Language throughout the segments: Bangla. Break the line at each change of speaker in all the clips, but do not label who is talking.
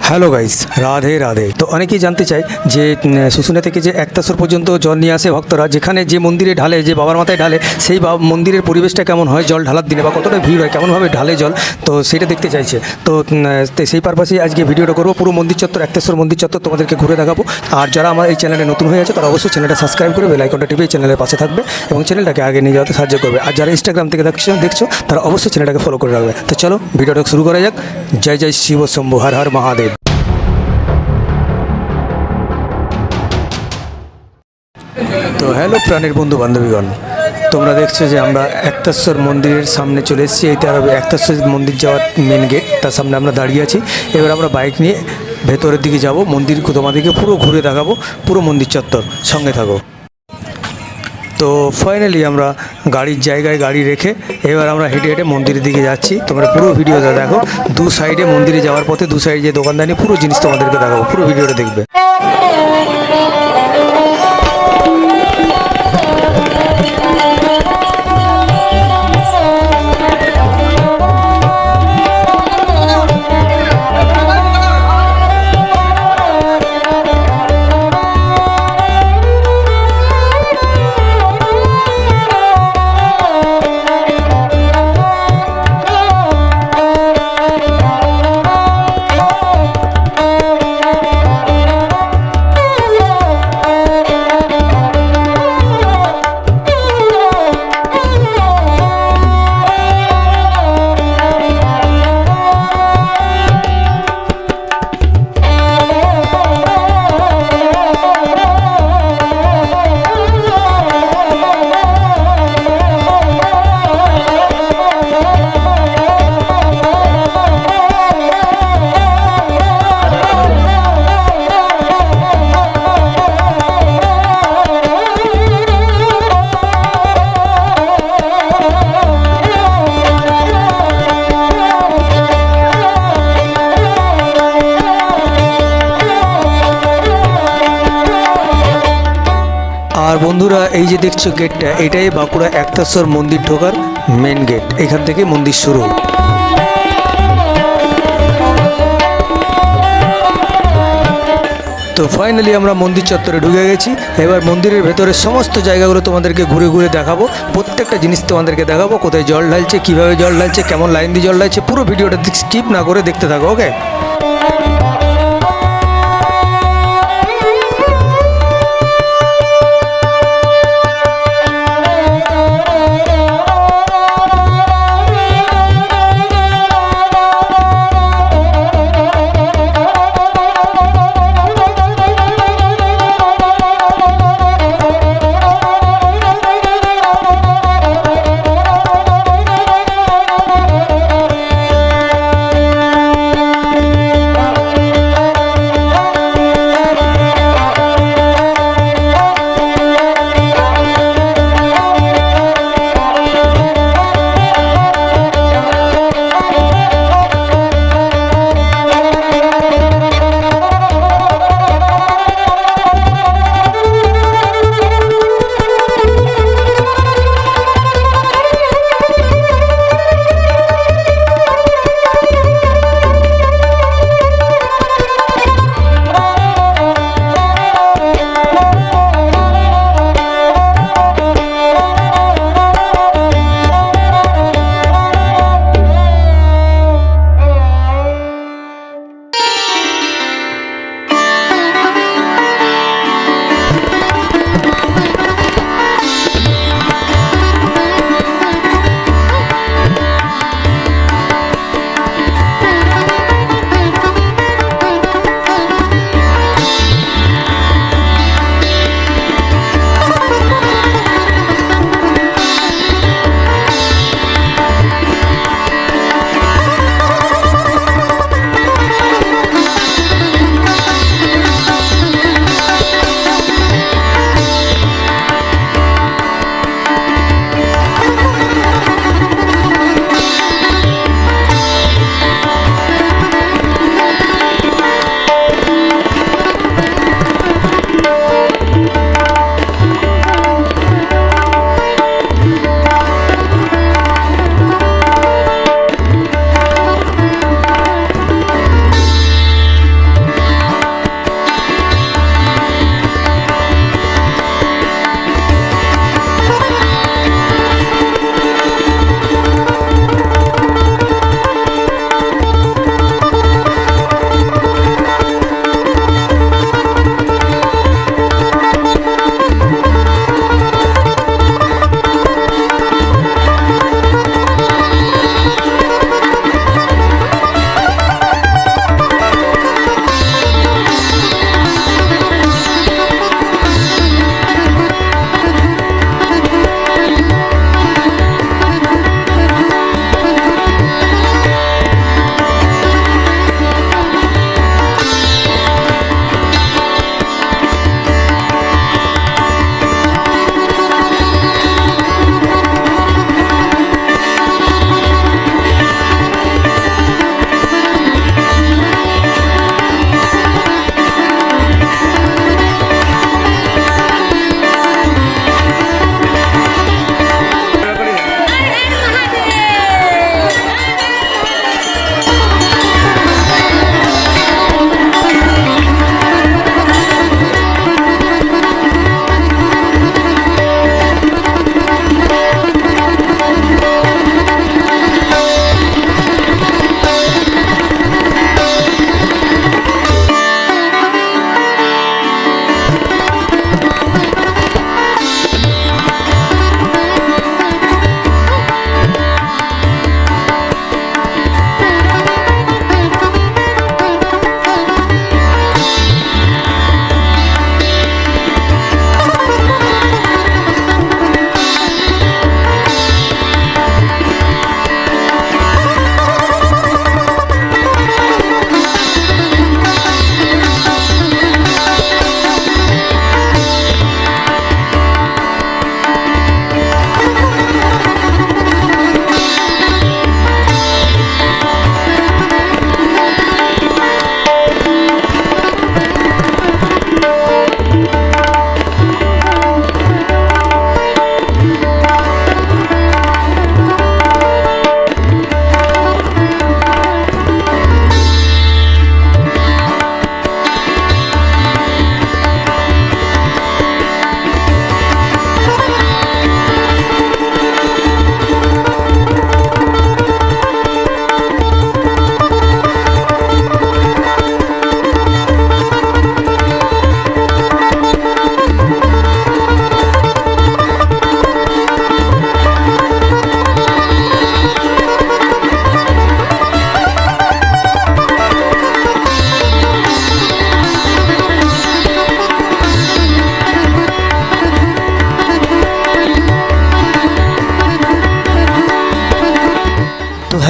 Hello guys, Radhe Radhe. তো অনেকেই জানতে চায় যে শুশুনিয়া থেকে যে একতাসর পর্যন্ত জল নিয়ে আসে ভক্তরা, যেখানে যে মন্দিরে ঢালে, যে বাবার মাথায় ঢালে, সেই মন্দিরের পরিবেশটা কেমন হয় জল ঢালার দিনে, বা কতটা ভিড় হয়, কেমনভাবে ঢালে জল, তো সেটা দেখতে চাইছে। তো সেই পারপাসেই আজকে ভিডিওটা করবো। পুরো মন্দির চত্বর, একতাসর মন্দির চত্বর তোমাদেরকে ঘুরে দেখাবো। আর যারা আমার এই চ্যানেলে নতুন হয়ে আছে তারা অবশ্যই চ্যানেলটা সাবস্ক্রাইব করে বেল আইকনটা টিপে এই চ্যানেলের পাশে থাকবে এবং চ্যানেলটাকে আগে নিয়ে যাওয়াতে সাহায্য করবে। আর যারা ইনস্টাগ্রাম থেকে দেখছো তারা অবশ্যই চ্যানেলটাকে ফলো করে রাখবে। তো চলো ভিডিওটা শুরু করা যাক। জয় জয় শিব শম্ভু, হর হর মহাদেব। তো হ্যালো প্রাণের বন্ধু বান্ধবীগণ, তোমরা দেখছো যে আমরা একতাশ্বর মন্দিরের সামনে চলে এসেছি। এইটা একতাশ্বর মন্দির যাওয়ার মেন গেট, তার সামনে আমরা দাঁড়িয়ে আছি। এবার আমরা বাইক নিয়ে ভেতরের দিকে যাব, মন্দির তোমাদেরকে পুরো ঘুরে দেখাবো, পুরো মন্দির চত্বর, সঙ্গে থাকো। তো ফাইনালি আমরা গাড়ির জায়গায় গাড়ি রেখে এবার আমরা হেঁটে হেঁটে মন্দিরের দিকে যাচ্ছি। তোমরা পুরো ভিডিওটা দেখো। দু সাইডে মন্দিরে যাওয়ার পথে দু সাইডে যে দোকানদানি, পুরো জিনিস তোমাদেরকে দেখাবো, পুরো ভিডিওটা দেখবে। আর বন্ধুরা, এই যে দেখছো গেটটা, এটাই বাঁকুড়া একতাশ্বর মন্দির ঢোকার মেন গেট। এখান থেকে মন্দির শুরু। তো ফাইনালি আমরা মন্দির চত্বরে ঢুকে গেছি। এবার মন্দিরের ভেতরের সমস্ত জায়গাগুলো তোমাদেরকে ঘুরে ঘুরে দেখাবো, প্রত্যেকটা জিনিস তোমাদেরকে দেখাবো, কোথায় জল ঢালছে, কীভাবে জল ঢালছে, কেমন লাইন দিয়ে জল ঢালছে। পুরো ভিডিওটা স্কিপ না করে দেখতে থাকো, ওকে।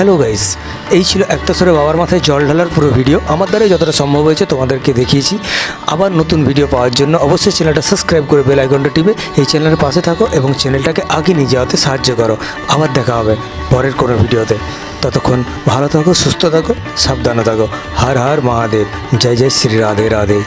হ্যালো গাইস, এই ছিল একতাসরে বাবার মাথায় জল ঢালার পুরো ভিডিও। আমার দ্বারাই যতটা সম্ভব হয়েছে তোমাদেরকে দেখিয়েছি। আবার নতুন ভিডিও পাওয়ার জন্য অবশ্যই চ্যানেলটা সাবস্ক্রাইব করে বেল আইকনটা টিপে এই চ্যানেলের পাশে থাকো এবং চ্যানেলটাকে আগে নিয়ে যাওয়াতে সাহায্য করো। আবার দেখা হবে পরের কোনো ভিডিওতে। ততক্ষণ ভালো থাকো, সুস্থ থাকো, সাবধানে থাকো। হর হর মহাদেব, জয় জয় শ্রী রাধে রাধে।